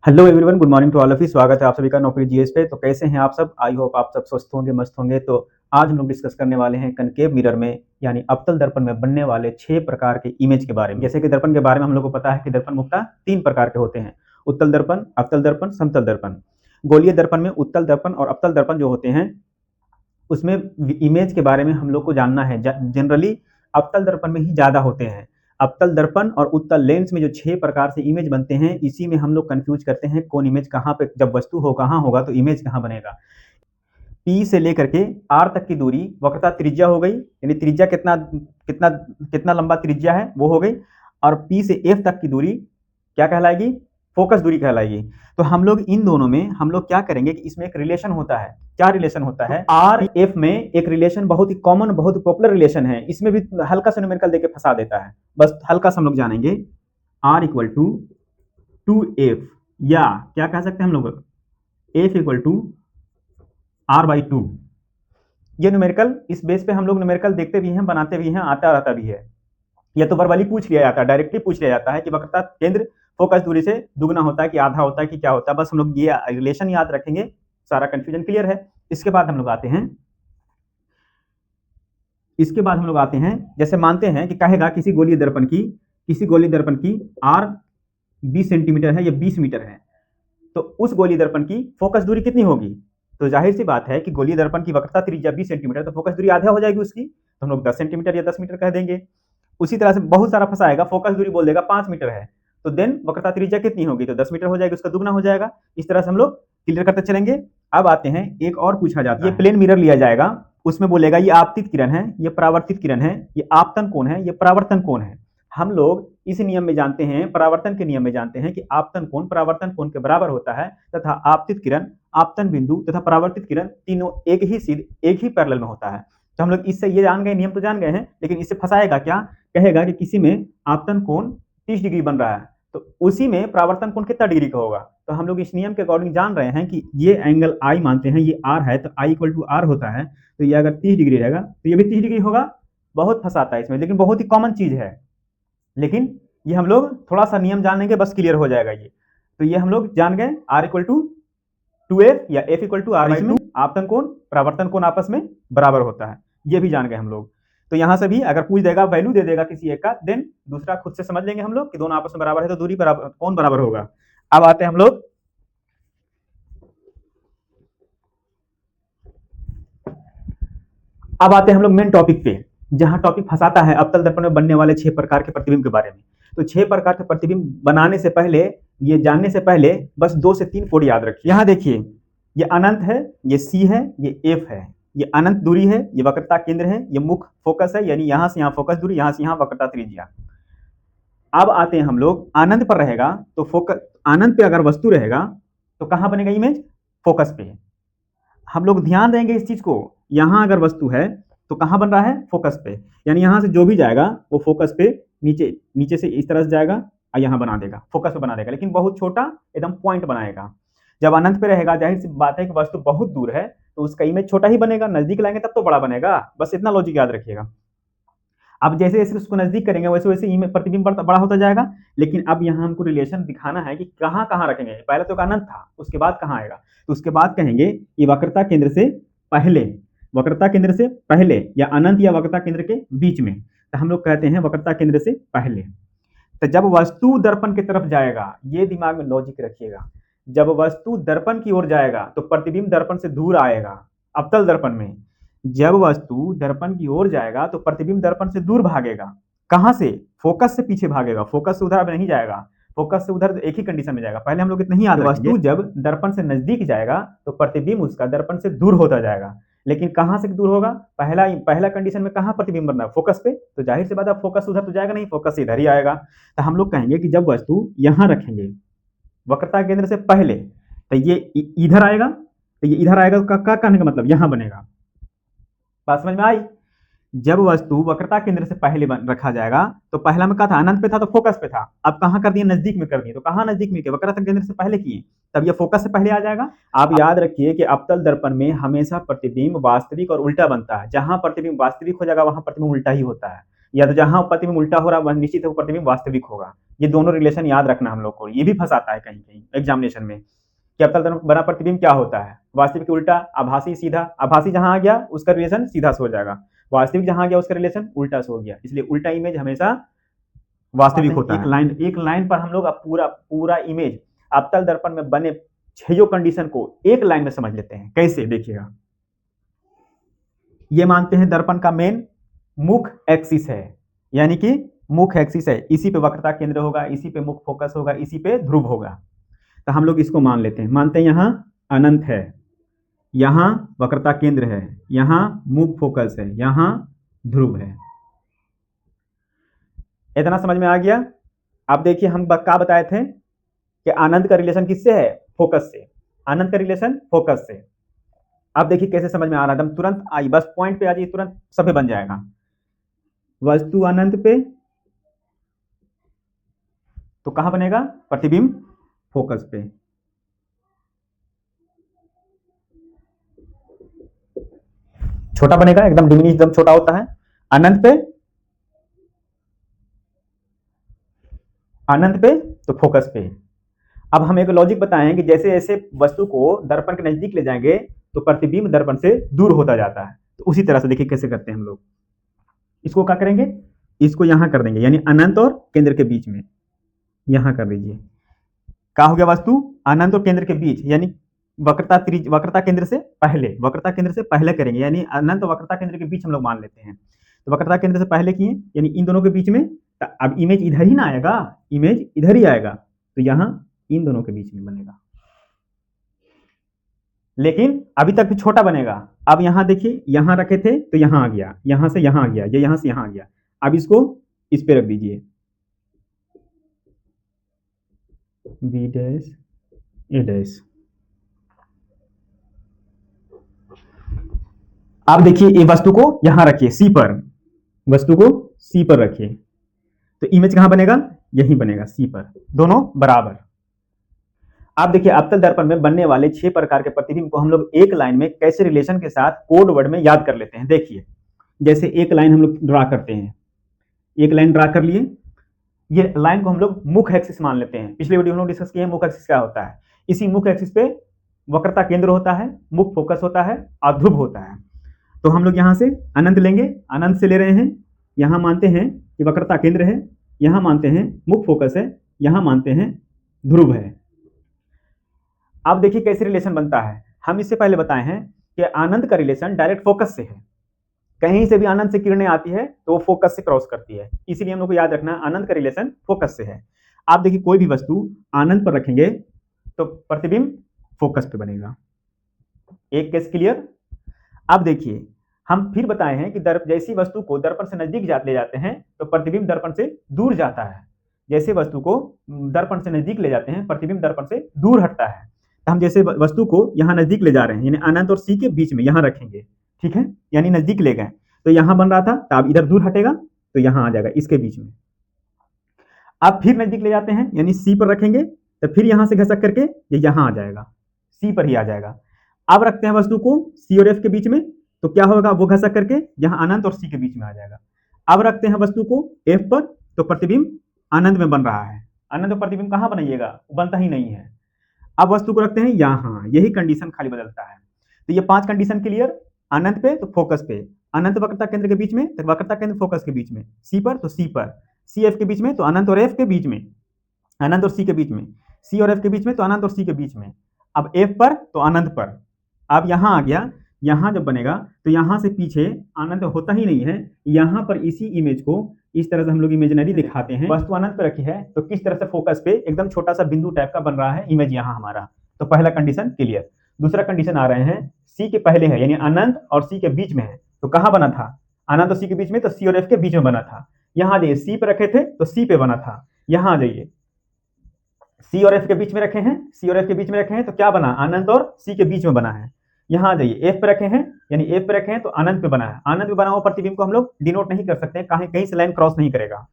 Hello everyone, good morning to all of you. स्वागत है आप सभी का नौकरी जीएस पे। तो कैसे हैं आप सब? आई होप आप सब स्वस्थ होंगे, मस्त होंगे। तो आज हम लोग डिस्कस करने वाले हैं कनकेव मिरर में यानी अवतल दर्पण में बनने वाले 6 प्रकार के इमेज के बारे में। जैसे कि दर्पण के बारे में हम लोग को पता है कि दर्पण मुख्यतः 3 प्रकार के होते हैं: उत्तल दर्पण, अवतल दर्पण, समतल दर्पण। गोलीय दर्पण में उत्तल दर्पण और अवतल दर्पण जो होते हैं उसमें इमेज के बारे में हम लोग को जानना है। जनरली अवतल दर्पण में ही ज़्यादा होते हैं। अवतल दर्पण और उत्तल लेंस में जो 6 प्रकार से इमेज बनते हैं, इसी में हम लोग कंफ्यूज करते हैं कौन इमेज कहाँ पे, जब वस्तु हो कहाँ होगा तो इमेज कहाँ बनेगा। पी से लेकर के आर तक की दूरी वक्रता त्रिज्या हो गई, यानी त्रिज्या कितना कितना कितना लंबा त्रिज्या है वो हो गई। और पी से एफ तक की दूरी क्या कहलाएगी? फोकस दूरी कहलाएगी। तो हम लोग इन दोनों में हम लोग क्या करेंगे कि इसमें एक रिलेशन होता है। क्या रिलेशन होता है? आर एफ में एक रिलेशन बहुत ही कॉमन, बहुत ही पॉपुलर रिलेशन है। इसमें भी हल्का सा न्यूमेरिकल देके फंसा देता है, बस हल्का सा हम लोग जानेंगे। आर इक्वल टू 2f, या क्या कह सकते हैं हम लोग, एफ इक्वल टू r/2। ये न्यूमेरिकल, इस बेस पे हम लोग न्यूमेरिकल देखते भी हैं, बनाते भी हैं, आता रहता भी है। या तो वर्बली पूछ लिया जाता है, डायरेक्टली पूछ लिया जाता है कि वक्रता केंद्र फोकस दूरी से दुगना होता है कि आधा होता है कि क्या होता है। बस हम लोग ये रिलेशन याद रखेंगे, सारा कंफ्यूजन क्लियर है। इसके बाद हम लोग आते हैं, जैसे मानते हैं कि कहेगा किसी गोलीय दर्पण की आर 20 सेंटीमीटर है या 20 मीटर है, तो उस गोलीय दर्पण की फोकस दूरी कितनी होगी? तो जाहिर सी बात है कि गोलीय दर्पण की वक्रता त्रिज्या 20 सेंटीमीटर, तो फोकस दूरी आधा हो जाएगी उसकी, तो हम लोग 10 सेंटीमीटर या 10 मीटर कह देंगे। उसी तरह से बहुत सारा फंसाएगा, फोकस दूरी बोल देगा 5 मीटर है, तो देन वक्रता त्रिज्या कितनी होगी? तो 10 मीटर हो जाएगी, उसका दुगना हो जाएगा। इस तरह से हम लोग क्लियर करते चलेंगे। अब आते हैं, एक और पूछा जाता है, ये प्लेन मिरर लिया जाएगा, उसमें बोलेगा ये आपतित किरण है, ये परावर्तित किरण है, ये आपतन कोण है, ये परावर्तन कोण है। हम लोग इस नियम में जानते हैं, परावर्तन के नियम में जानते हैं कि आपतन कोण परावर्तन कोण के बराबर होता है, तथा आपतित किरण आपतन बिंदु तथा परावर्तित किरण तीनों एक ही पैरेलल में होता है। तो हम लोग इससे ये जान गए, नियम तो जान गए हैं, लेकिन इससे फंसाएगा क्या? कहेगा कि किसी में आपतन कोण 30 डिग्री बन रहा है, तो उसी में परावर्तन कोण कितना डिग्री का होगा? तो हम लोग इस नियम के अकॉर्डिंग जान रहे हैं कि ये एंगल आई मानते हैं, ये आर है, तो आई इक्वल टू आर होता है। तो ये अगर 30 डिग्री रहेगा तो ये भी 30 डिग्री होगा। बहुत फंसाता है इसमें, लेकिन बहुत ही कॉमन चीज है। लेकिन ये हम लोग थोड़ा सा नियम जान लेंगे, बस क्लियर हो जाएगा ये। तो ये हम लोग जान गए, आर इक्वल टू 2f या f इक्वल टू r/2, आपतन कोण परावर्तन कोण आपस में बराबर होता है, ये भी जान गए हम लोग। तो यहां से भी अगर पूछ देगा, वैल्यू दे देगा किसी एक का, देन दूसरा खुद से समझ लेंगे हम लोग कि दोनों आपस में बराबर है, तो दूरी बराबर, कोण बराबर होगा। अब आते हैं हम लोग मेन टॉपिक पे, जहां टॉपिक फंसाता है अवतल दर्पण में बनने वाले 6 प्रकार के प्रतिबिंब के बारे में। तो 6 प्रकार के प्रतिबिंब बनाने से पहले, ये जानने से पहले, बस 2 से 3 कोड याद रखिए। यहां देखिए, ये अनंत है, ये सी है, ये एफ है, ये अनंत दूरी है, ये वक्रता केंद्र है, ये मुख्य फोकस है, यानी यहां से यहां फोकस दूरी, यहां से यहां वक्रता त्रिज्या। अब आते हैं हम लोग, अनंत पर रहेगा तो फोकस, अनंत पे अगर वस्तु रहेगा तो कहां बनेगा इमेज? फोकस पे। हम लोग ध्यान देंगे इस चीज को, यहां अगर वस्तु है तो कहां बन रहा है? फोकस पे। यानी यहां से जो भी जाएगा वो फोकस पे नीचे नीचे से इस तरह से जाएगा और यहां बना देगा, फोकस पे बना देगा, लेकिन बहुत छोटा एकदम पॉइंट बनाएगा। जब अनंत पे रहेगा, जाहिर सी बात है कि वस्तु बहुत दूर है तो उसका इमेज छोटा ही बनेगा, नजदीक लाएंगे तब तो बड़ा बनेगा। बस इतना लॉजिक याद रखिएगा। अब जैसे जैसे उसको नजदीक करेंगे वैसे वैसे इमेज प्रतिबिंब बड़ा होता जाएगा। लेकिन अब यहाँ हमको रिलेशन दिखाना है कि कहाँ कहाँ रखेंगे। पहले तो अनंत था, उसके बाद कहाँ आएगा? तो उसके बाद कहेंगे ये वक्रता केंद्र से पहले, वक्रता केंद्र से पहले, या अनंत या वक्रता केंद्र के बीच में। तो हम लोग कहते हैं वक्रता केंद्र से पहले। तो जब वस्तु दर्पण की तरफ जाएगा, ये दिमाग में लॉजिक रखिएगा, जब वस्तु दर्पण की ओर जाएगा तो प्रतिबिंब दर्पण से दूर आएगा। अवतल दर्पण में जब वस्तु दर्पण की ओर जाएगा तो प्रतिबिंब दर्पण से दूर भागेगा। कहां से? फोकस से पीछे भागेगा, फोकस से उधर नहीं जाएगा, फोकस से उधर एक ही कंडीशन में जाएगा। पहले हम लोग इतना ही याद रखेंगे, वस्तु जब दर्पण से नजदीक जाएगा तो प्रतिबिंब उसका दर्पण से दूर होता जाएगा। लेकिन कहां से दूर होगा? पहला कंडीशन में कहां प्रतिबिंब बनना है? फोकस पे। तो जाहिर सी बात है फोकस उधर तो जाएगा नहीं, फोकस इधर ही आएगा। तो हम लोग कहेंगे कि जब वस्तु यहां रखेंगे वक्रता केंद्र से पहले, तो ये इधर आएगा, तो ये इधर आएगा, क्या कहने का मतलब यहां बनेगा। बात समझ में आई? जब वस्तु वक्रता केंद्र से पहले रखा जाएगा, तो पहला में क्या था? अनंत पे था तो फोकस पे था। अब कहां कर दिए? नजदीक में कर दिए। तो कहां नजदीक में किए? वक्रता केंद्र से पहले किए, तब ये फोकस से पहले आ जाएगा। आप याद रखिए कि अवतल दर्पण में हमेशा प्रतिबिंब वास्तविक और उल्टा बनता है। जहां प्रतिबिंब वास्तविक हो जाएगा वहां प्रतिबिंब उल्टा ही होता है। या तो जहां प्रतिबिंब उल्टा हो रहा है वह निश्चित है वो प्रतिबिंब वास्तविक होगा। ये दोनों रिलेशन याद रखना हम लोग को, ये भी फंसाता है कहीं कहीं एग्जामिनेशन में कि अवतल दर्पण बना प्रतिबिंब क्या होता है, वास्तविक उल्टा, आभासी सीधा। आभासी जहां आ गया उसका रिलेशन सीधा से हो जाएगा, वास्तविक जहां आ गया उसका रिलेशन उल्टा से हो गया, इसलिए उल्टा इमेज हमेशा वास्तविक होता है। एक लाइन पर हम लोग अब पूरा पूरा इमेज अवतल दर्पण में बने 6 कंडीशन को एक लाइन में समझ लेते हैं। कैसे, देखिएगा। ये मानते हैं दर्पण का मेन मुख एक्सिस है, यानी कि मुख एक्सिस है, इसी पे वक्रता केंद्र होगा, इसी पे मुख फोकस होगा, इसी पे ध्रुव होगा। तो हम लोग इसको मान लेते हैं, मानते हैं यहां अनंत है, यहां वक्रता केंद्र है, यहां मुख फोकस है, यहां ध्रुव है। इतना समझ में आ गया। अब देखिए हम क्या बताए थे कि अनंत का रिलेशन किससे है, फोकस से। अनंत का रिलेशन फोकस से। अब देखिए कैसे समझ में आ रहा है, एकदम तुरंत आई, बस पॉइंट पे आ जाइए, तुरंत सब बन जाएगा। वस्तु अनंत पे तो कहां बनेगा, प्रतिबिंब फोकस पे। छोटा बनेगा, एकदम डिमिनिश, एकदम छोटा होता है। अनंत पे, अनंत पे तो फोकस पे। अब हम एक लॉजिक बताएं कि जैसे जैसे वस्तु को दर्पण के नजदीक ले जाएंगे तो प्रतिबिंब दर्पण से दूर होता जाता है। तो उसी तरह से देखिए कैसे करते हैं हम लोग। इसको क्या करेंगे, इसको यहां कर देंगे, यानी अनंत और केंद्र के बीच में यहां कर दीजिए। क्या हो गया, वस्तु अनंत और केंद्र के बीच, यानी वक्रता केंद्र से पहले, वक्रता केंद्र से पहले करेंगे, यानी अनंत वक्रता केंद्र के बीच हम लोग मान लेते हैं। तो वक्रता केंद्र से पहले किए, यानी इन दोनों के बीच में। अब इमेज इधर ही ना आएगा, इमेज इधर ही आएगा, तो यहां इन दोनों के बीच में बनेगा, लेकिन अभी तक भी छोटा बनेगा। अब यहां देखिए, यहां रखे थे तो यहां आ गया, यहां से यहां आ गया, ये यहां से यहां आ गया। अब इसको इस पे रख दीजिए, बी डैश ए डैश। अब देखिए ये वस्तु को यहां रखिए, सी पर, वस्तु को सी पर रखिए, तो इमेज कहां बनेगा, यही बनेगा, सी पर, दोनों बराबर। आप देखिए अवतल दर्पण में बनने वाले 6 प्रकार के प्रतिबिंब को हम लोग एक लाइन में कैसे रिलेशन के साथ कोड वर्ड में याद कर लेते हैं। देखिए जैसे एक लाइन हम लोग ड्रा करते हैं, एक लाइन ड्रा कर लिए, ये लाइन को हम लोग मुख एक्सिस मान लेते हैं। पिछले वीडियो में हम लोग डिस्कस किए हैं मुख एक्सिस क्या होता है। इसी मुख एक्सिस पे वक्रता केंद्र होता है, मुख फोकस होता है और ध्रुव होता है। तो हम लोग यहां से अनंत लेंगे, अनंत से ले रहे हैं, यहां मानते हैं कि वक्रता केंद्र है, यहां मानते हैं मुख फोकस है, यहां मानते हैं ध्रुव है। अब देखिए कैसे रिलेशन बनता है। हम इससे पहले बताए हैं कि अनंत का रिलेशन डायरेक्ट फोकस से है, कहीं से भी अनंत से किरणें आती है तो वो फोकस से क्रॉस करती है, इसलिए हम लोग को याद रखना है अनंत का रिलेशन फोकस से है। आप देखिए कोई भी वस्तु अनंत पर रखेंगे तो प्रतिबिंब फोकस पे बनेगा। एक केस क्लियर। अब देखिए हम फिर बताए हैं कि जैसी वस्तु को दर्पण से नजदीक ले जाते हैं तो प्रतिबिंब दर्पण से दूर जाता है, जैसे वस्तु को दर्पण से नजदीक ले जाते हैं प्रतिबिंब दर्पण से दूर हटता है। तो हम जैसे वस्तु को यहाँ नजदीक ले जा रहे हैं, यानी अनंत और सी के बीच में यहाँ रखेंगे, ठीक है, यानी नजदीक ले गए, तो यहाँ बन रहा था, तो अब इधर दूर हटेगा तो यहाँ आ जाएगा इसके बीच में। अब फिर नजदीक ले जाते हैं, यानी सी पर रखेंगे, तो फिर यहाँ से घसक करके ये यहाँ आ जाएगा, सी पर ही आ जाएगा। अब रखते हैं वस्तु को सी और एफ के बीच में, तो क्या होगा, वो घसक करके यहाँ अनंत और सी के बीच में आ जाएगा। अब रखते हैं वस्तु को एफ पर, तो प्रतिबिंब अनंत में बन रहा है, अनंत में प्रतिबिंब कहाँ बनाइएगा, बनता ही नहीं है। अब वस्तु को रखते हैं यहाँ, यही कंडीशन खाली बदलता है। तो ये 5 कंडीशन क्लियर। अनंत पे तो फोकस पे, अनंत वक्रता केंद्र के बीच में तो वक्रता केंद्र फोकस के बीच में, सी पर तो सी पर, सी एफ के बीच में तो अनंत और एफ के बीच में, अनंत और सी के बीच में, सी और एफ के बीच में तो अनंत और सी के बीच में। अब एफ पर तो अनंत पर। अब यहाँ आ गया, यहाँ जब बनेगा तो यहाँ से पीछे अनंत होता ही नहीं है, यहाँ पर इसी इमेज को इस तरह से हम लोग इमेजिनरी दिखाते हैं। वस्तु अनंत पे रखी है तो किस तरह से फोकस पे एकदम छोटा सा बिंदु टाइप का बन रहा है इमेज यहाँ हमारा। तो पहला कंडीशन क्लियर। दूसरा कंडीशन आ रहे हैं, सी के पहले है, यानी अनंत और सी के बीच में है, तो कहाँ बना था, अनंत और सी के बीच में, तो सी और एफ के बीच में बना था। यहाँ जाइए, सी पे रखे थे तो सी पे बना था, यहाँ आ जाइए, सी और एफ के बीच में रखे हैं, सी और एफ के बीच में रखे हैं तो क्या बना, अनंत और सी के बीच में बना है। यहाँ आ जाइए, एफ पे रखे हैं, यानी एफ पे रखे हैं तो अनंत पे बना है, अनंत पे बना हुआ प्रतिबिंब को हम लोग डिनोट नहीं कर सकते, कहीं से लाइन क्रॉस नहीं करेगा।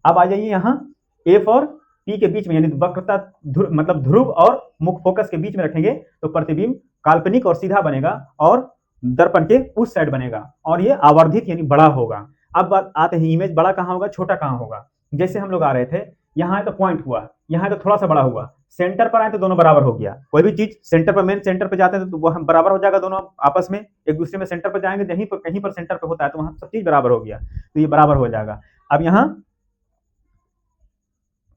अब आ जाइए यहाँ एफ और पी के बीच में, यानी वक्रता मतलब ध्रुव और मुख फोकस के बीच में रखेंगे तो प्रतिबिंब काल्पनिक और सीधा बनेगा और दर्पण के उस साइड बनेगा और ये आवर्धित यानी बड़ा होगा। अब बात आते हैं इमेज बड़ा कहाँ होगा छोटा कहाँ होगा। जैसे हम लोग आ रहे थे, यहाँ है तो पॉइंट हुआ, यहाँ है तो थोड़ा सा बड़ा हुआ, सेंटर पर आए तो दोनों बराबर हो गया। कोई भी चीज सेंटर पर, मेन सेंटर पर जाते हैं तो वह बराबर हो जाएगा, दोनों आपस में एक दूसरे में सेंटर पर जाएंगे, यहीं पर कहीं पर सेंटर पर होता है तो वहां सब चीज बराबर हो गया, तो ये बराबर हो जाएगा। अब यहाँ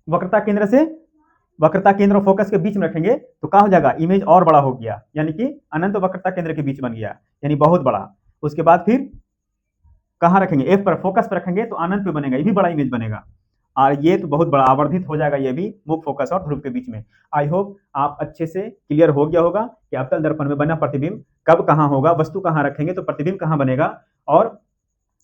वक्रता केंद्र से वक्रता केंद्र और फोकस के बीच में रखेंगे तो क्या हो जाएगा, इमेज और बड़ा हो गया, यानी कि अनंत वक्रता केंद्र के बीच बन गया, यानी बहुत बड़ा। उसके बाद फिर कहाँ रखेंगे, एफ पर, फोकस पर रखेंगे तो अनंत पे बनेगा, ये भी बड़ा इमेज बनेगा। और ये तो बहुत बड़ा आवर्धित हो जाएगा, ये भी मुख्य फोकस और ध्रुव के बीच में। आई होप आप अच्छे से क्लियर हो गया होगा कि अवतल दर्पण में बना प्रतिबिंब कब कहाँ होगा, वस्तु कहाँ रखेंगे तो प्रतिबिंब कहाँ बनेगा, और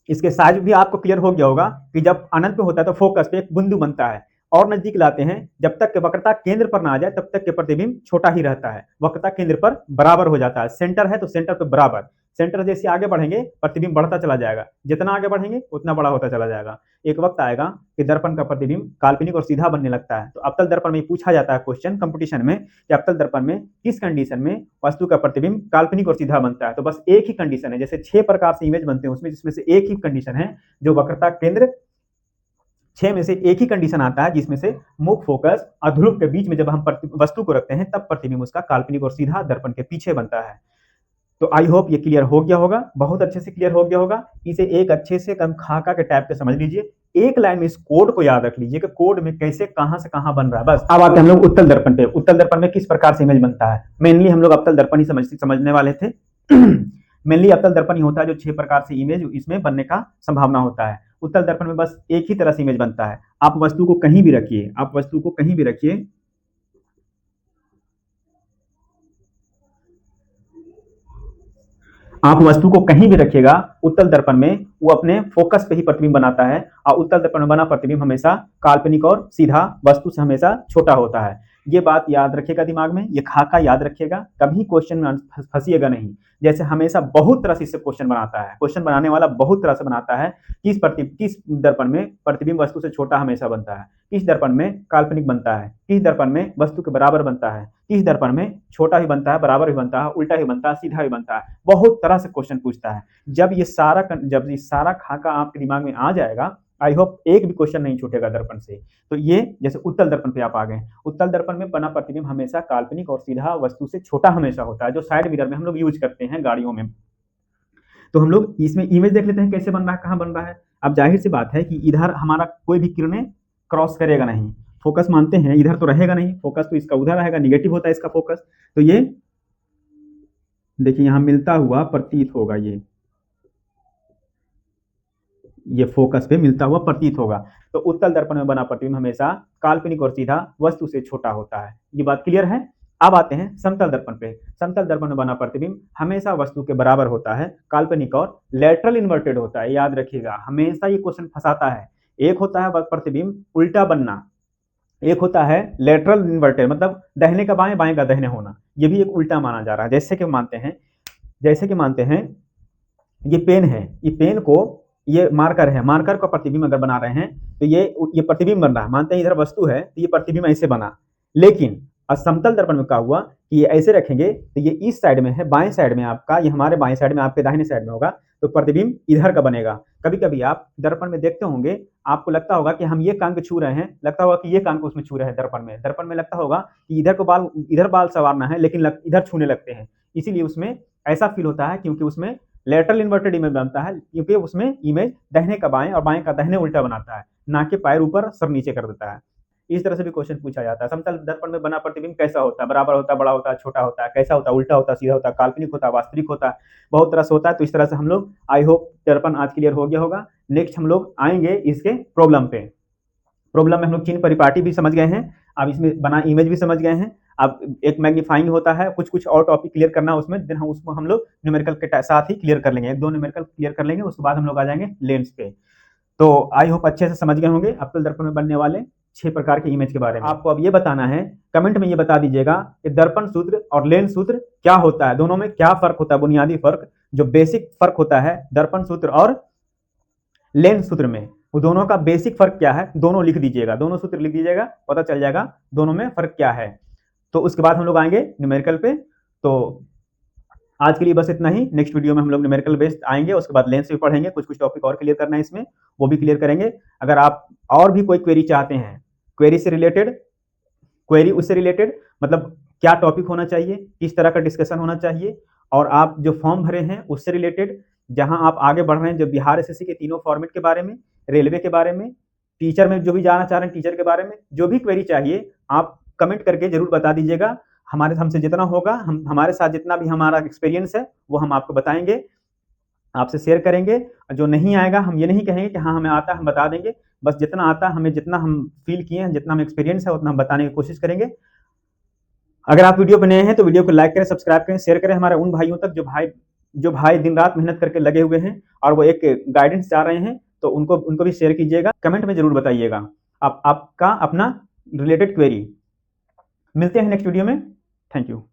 इसके साइज भी आपको क्लियर हो गया होगा कि जब अनंत पे होता है तो फोकस पे एक बिंदु बनता है, और नजदीक लाते हैं जब तक के वक्रता केंद्र पर ना आ जाए तब तक के प्रतिबिंब छोटा ही रहता है, वक्रता केंद्र पर बराबर हो जाता है। सेंटर है तो सेंटर पे बराबर, सेंटर जैसे आगे बढ़ेंगे प्रतिबिंब बढ़ता चला जाएगा, जितना आगे बढ़ेंगे उतना बड़ा होता चला जाएगा। एक वक्त आएगा कि दर्पण का प्रतिबिंब काल्पनिक और सीधा बनने लगता है। तो अवतल दर्पण में पूछा जाता है क्वेश्चन कंपटीशन में कि अवतल दर्पण में किस कंडीशन में वस्तु का प्रतिबिंब काल्पनिक और सीधा बनता है। तो बस एक ही कंडीशन है, जैसे 6 प्रकार से इमेज बनते हैं उसमें, जिसमें से एक ही कंडीशन है जो वक्रता केंद्र, 6 में से एक ही कंडीशन आता है जिसमें से मुख्य फोकस और ध्रुव के बीच में जब हम वस्तु को रखते हैं तब प्रतिबिंब उसका काल्पनिक और सीधा दर्पण के पीछे बनता है। तो आई होप ये क्लियर हो गया होगा, बहुत अच्छे से क्लियर हो गया होगा। इसे एक अच्छे से कम खाका के टाइप पे समझ लीजिए, एक लाइन में इस कोड को याद रख लीजिए कि कोड में कैसे कहां से कहां बन रहा है बस। अब आते हैं हम लोग उत्तल दर्पण पे। उत्तल दर्पण में किस प्रकार से इमेज बनता है, मेनली हम लोग अवतल दर्पण ही समझने वाले थे। मेनली अवतल दर्पण ही होता है जो 6 प्रकार से इमेज इसमें बनने का संभावना होता है। उत्तल दर्पण में बस एक ही तरह से इमेज बनता है। आप वस्तु को कहीं भी रखिए, आप वस्तु को कहीं भी रखिए, आप वस्तु को कहीं भी रखिएगा, उत्तल दर्पण में वो अपने फोकस पे ही प्रतिबिंब बनाता है, और उत्तल दर्पण में बना प्रतिबिंब हमेशा काल्पनिक और सीधा वस्तु से हमेशा छोटा होता है। ये बात याद रखिएगा दिमाग में, ये खाका याद रखिएगा, कभी क्वेश्चन में फंसिएगा नहीं। जैसे हमेशा बहुत तरह से इससे क्वेश्चन बनाता है, क्वेश्चन बनाने वाला बहुत तरह से बनाता है। किस दर्पण में प्रतिबिंब वस्तु से छोटा हमेशा बनता है, किस दर्पण में काल्पनिक बनता है, किस दर्पण में वस्तु के बराबर बनता है, किस दर्पण में छोटा ही बनता है, बराबर ही बनता है, उल्टा ही बनता है, सीधा ही बनता है। बहुत तरह से क्वेश्चन पूछता है। जब ये सारा खाका आपके दिमाग में आ जाएगा, आई होप एक भी क्वेश्चन नहीं छूटेगा दर्पण से। तो ये जैसे उत्तल दर्पण पे आप आ गए, उत्तल दर्पण में बना प्रतिबिंब हमेशा काल्पनिक और सीधा वस्तु से छोटा हमेशा होता है, जो साइड मिरर में हम लोग यूज करते हैं गाड़ियों में। तो हम लोग इसमें इमेज देख लेते हैं कैसे बन रहा है, कहाँ बन रहा है। अब जाहिर सी बात है कि इधर हमारा कोई भी किरणें क्रॉस करेगा नहीं, फोकस मानते हैं इधर तो रहेगा नहीं, फोकस तो इसका उधर रहेगा, निगेटिव होता है इसका फोकस। तो ये देखिए यहाँ मिलता हुआ प्रतीत होगा, ये फोकस पे मिलता हुआ प्रतीत होगा। तो उत्तल दर्पण में बना प्रतिबिंब हमेशा काल्पनिक और सीधा वस्तु से छोटा होता है। ये बात क्लियर है। अब आते हैं समतल दर्पण पे। समतल दर्पण में बना प्रतिबिंब हमेशा वस्तु के बराबर होता है, काल्पनिक और लेटरल इन्वर्टेड होता है। याद रखिएगा, हमेशा ये क्वेश्चन फंसाता है। एक होता है प्रतिबिंब उल्टा बनना, एक होता है लेटरल इन्वर्टेड, मतलब दाहिने का बाएं, बाएं का दाहिने होना। ये भी एक उल्टा माना जा रहा है। जैसे कि मानते हैं ये पेन है, ये पेन को, ये मार्कर है, मार्कर का प्रतिबिंब अगर बना रहे हैं तो ये प्रतिबिंब बन रहा है। मानते हैं इधर वस्तु है तो ये प्रतिबिंब ऐसे बना, लेकिन समतल दर्पण में क्या हुआ कि ये ऐसे रखेंगे तो ये इस साइड में है, बाएं साइड में आपका, ये हमारे बाएं साइड में, आपके दाहिने साइड में होगा, तो प्रतिबिंब इधर का बनेगा। कभी कभी आप दर्पण में देखते होंगे, आपको लगता होगा कि हम ये कान को छू रहे हैं, लगता होगा कि ये कान को उसमें छू रहे हैं। दर्पण में लगता होगा कि इधर बाल संवारना है, लेकिन इधर छूने लगते हैं। इसीलिए उसमें ऐसा फील होता है, क्योंकि उसमें लेटरल इन्वर्टेड इमेज बनता है, क्योंकि उसमें इमेज दाहिने का बाएं और बाएं का दाहिने उल्टा बनाता है, ना कि पैर ऊपर सर नीचे कर देता है। इस तरह से भी क्वेश्चन पूछा जाता है। समतल दर्पण में बना प्रतिबिंब कैसा होता है, बराबर होता है, बड़ा होता है, छोटा होता है, कैसा होता है, उल्टा होता है, सीधा होता है, काल्पनिक होता है, वास्तविक होता है, बहुत तरह से होता है। तो इस तरह से हम लोग, आई होप दर्पण आज क्लियर हो गया होगा। नेक्स्ट हम लोग आएंगे इसके प्रॉब्लम पे। प्रॉब्लम में हम लोग चिन्ह परिपाटी भी समझ गए हैं, अब इसमें बना इमेज भी समझ गए हैं। अब एक मैग्नीफाइंग होता है, कुछ और टॉपिक क्लियर करना है उसमें, देन हम लोग न्यूमेरिकल के साथ ही क्लियर कर लेंगे, 1-2 न्यूमेरिकल क्लियर कर लेंगे, उसके बाद हम लोग आ जाएंगे लेंस पे। तो आई होप अच्छे से समझ गए होंगे अवतल दर्पण में बनने वाले 6 प्रकार के इमेज के बारे में। आपको अब ये बताना है, कमेंट में ये बता दीजिएगा कि दर्पण सूत्र और लेंस सूत्र क्या होता है, दोनों में क्या फर्क होता है, बुनियादी फर्क, जो बेसिक फर्क होता है दर्पण सूत्र और लेंस सूत्र में, वो दोनों का बेसिक फर्क क्या है, दोनों लिख दीजिएगा, दोनों सूत्र लिख दीजिएगा, पता चल जाएगा दोनों में फर्क क्या है। तो उसके बाद हम लोग आएंगे न्यूमेरिकल पे। तो आज के लिए बस इतना ही। नेक्स्ट वीडियो में हम लोग न्यूमेरिकल बेस्ड आएंगे, उसके बाद लेंस भी पढ़ेंगे, कुछ कुछ टॉपिक और क्लियर करना है इसमें, वो भी क्लियर करेंगे। अगर आप और भी कोई क्वेरी चाहते हैं, क्वेरी से रिलेटेड, क्वेरी उससे रिलेटेड मतलब क्या टॉपिक होना चाहिए, किस तरह का डिस्कशन होना चाहिए, और आप जो फॉर्म भरे हैं उससे रिलेटेड, जहां आप आगे बढ़ रहे हैं, जो बिहार एसएससी के तीनों फॉर्मेट के बारे में, रेलवे के बारे में, टीचर में जो भी जानना चाह रहे हैं टीचर के बारे में, जो भी क्वेरी चाहिए आप कमेंट करके जरूर बता दीजिएगा। हमारे हमसे जितना होगा, हम हमारे साथ जितना भी हमारा एक्सपीरियंस है वो हम आपको बताएंगे, आपसे शेयर करेंगे। जो नहीं आएगा हम ये नहीं कहेंगे कि हाँ हमें आता है हम बता देंगे, बस जितना आता है हमें, जितना हम फील किए हैं, जितना हम एक्सपीरियंस है उतना हम बताने की कोशिश करेंगे। अगर आप वीडियो पर नए हैं तो वीडियो को लाइक करें, सब्सक्राइब करें, शेयर करें हमारे उन भाइयों तक जो भाई दिन रात मेहनत करके लगे हुए हैं और वो एक गाइडेंस चाह रहे हैं, तो उनको उनको भी शेयर कीजिएगा। कमेंट में जरूर बताइएगा आपका अपना रिलेटेड क्वेरी। मिलते हैं नेक्स्ट वीडियो में। Thank you.